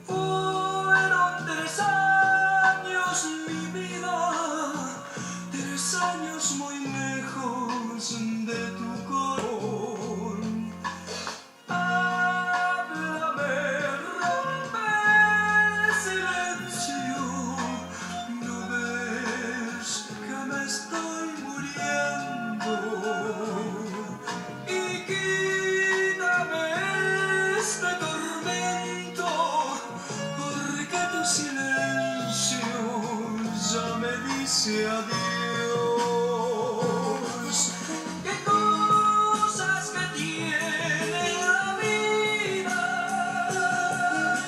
Fueron 3 años, mi vida, 3 años muy lejos de tu corazón. Háblame, rompe el silencio. ¿No ves que me estoy muriendo? Y quítame este tormento, porque tu silencio ya me dice adiós. ¿Qué cosas que tiene la vida?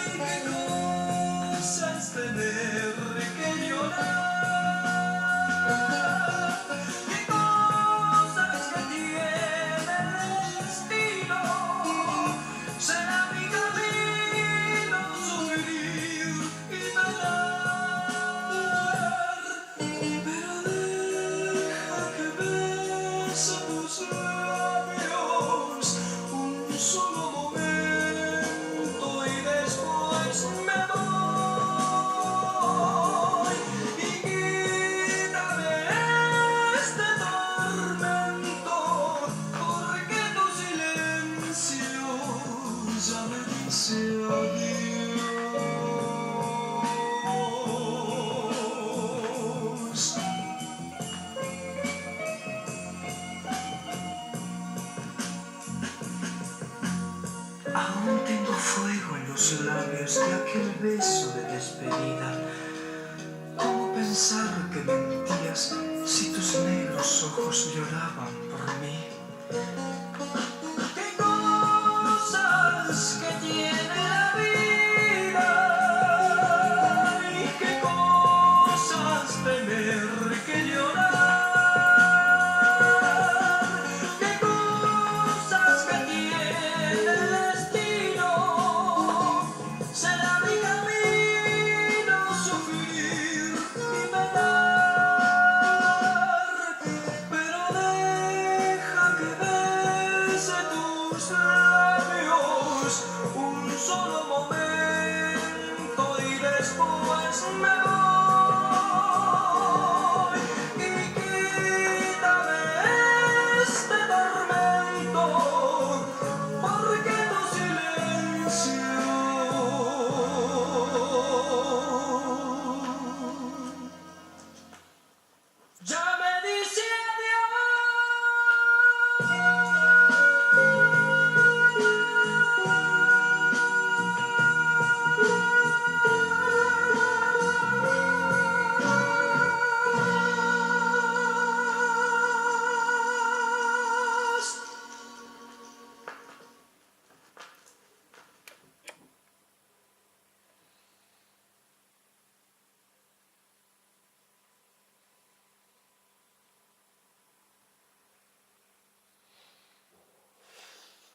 Y qué cosas tener que llorar. ¿Qué cosas que tiene el destino? Será mi camino sufrir y penar. Pero deja que bese tus labios un solo momento y después me voy. Y quítame este tormento, porque tu silencio ya me dice adiós. Aún tengo fuego en los labios de aquel beso de despedida. ¿Cómo pensar que mentías si tus negros ojos lloraban por mí? ¿Qué cosas que tiene la vida? ¿Y qué cosas tener que llorar? ¿Qué cosas que tiene el destino? Será mi camino sufrir y penar. Pero deja que bese tus labios